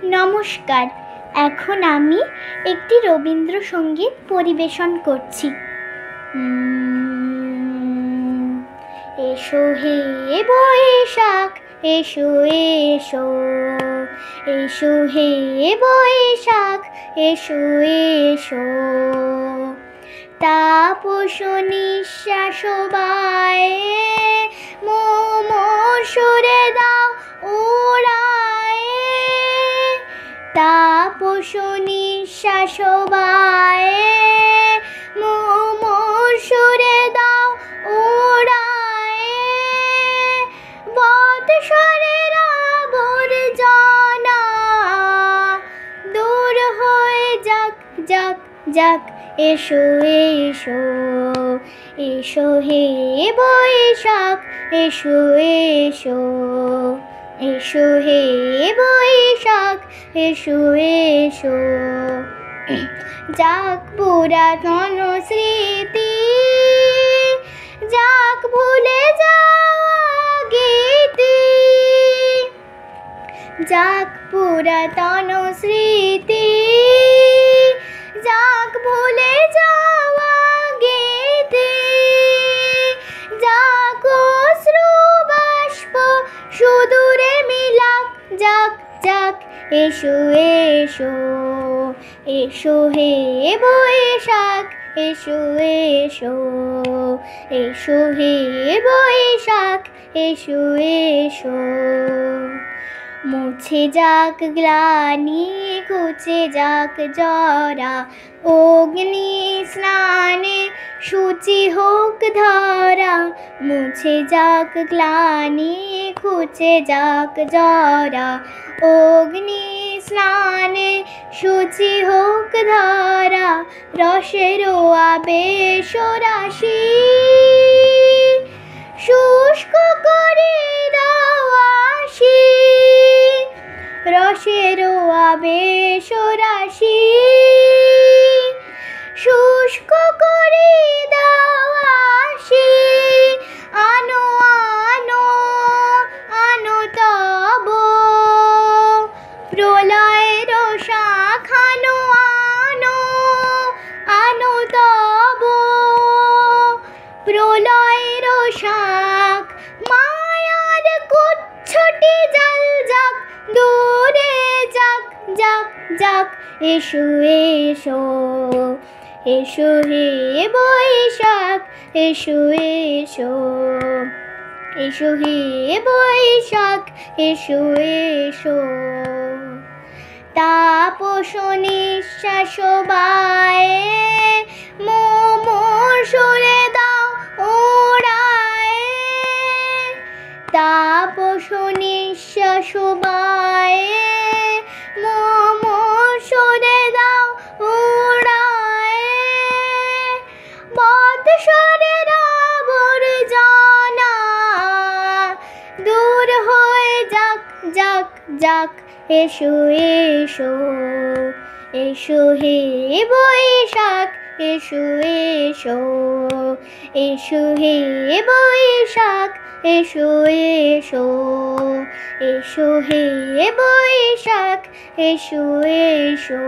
নমস্কার, এখন আমি একটি রবীন্দ্রসঙ্গীত পরিবেশন করছি। এসো হে বৈশাখ, এসো এসো, এসো হে বৈশাখ, এসো এসো। তাপস নিঃশ্বাস বায়ে মোর সুরে দাও উড়ায়ে। তাপস নিঃশ্বাস বায়ে মোর সুরে দাও উড়ায়ে। বৎসরের আবর্জনা দূর হয়ে যাক যাক যাক। এসো এসো, এসো হে বৈশাখ, এসো এসো, এসো হে বৈশাখ, এসো এসো। যাক পুরাতন স্মৃতি, যাক ভুলে যাওয়া গীতি। যাক পুরাতন স্মৃতি, যাক ভুলে যাওয়া গীতি। যাক অশ্রু বাষ্প সুদূরে মিলাক যাক যাক। এসো এসো, এসো হে বৈশাখ, এসো এসো, এসো হে বৈশাখ, এসো এসো। মুছে যাক গ্লানি, ঘুচে যাক জরা, অগ্নি স্নানে শুচি হোক ধরা। মুছে যাক গ্লানি, ঘুচে যাক জরা, অগ্নি স্নানে শুচি হোক ধরা। রসের আবেশ রাশি শুষ্ক করে দাও আসি। রসের আবেশ রাশি শুষ্ক করে দাও আসি। আনো আনো আনো তব প্রলয়ের শাখানো। আনো আনো তব প্রলয়ের শাখ। মায়ার কুচ্ছটি জল যাক দূরে যাক যাক যাক। এসো এসো, এসো হে বৈশাখ, এসো এসো, এসো হে বৈশাখ, এসো এসো। তাপস নিঃশ্বাস বায়ে মোর সুরে দাও উড়ায়ে। তাপস নিঃশ্বাস বায়ে মোর সুরে দাও উড়ায়ে। বৎসরের আবর্জনা দূর হয়ে যাক যাক যাক। এসো এসো, এসো হে বৈশাখ, এসো এসো, এসো হে বৈশাখ, এসো এসো, এসো হে বৈশাখ, এসো এসো।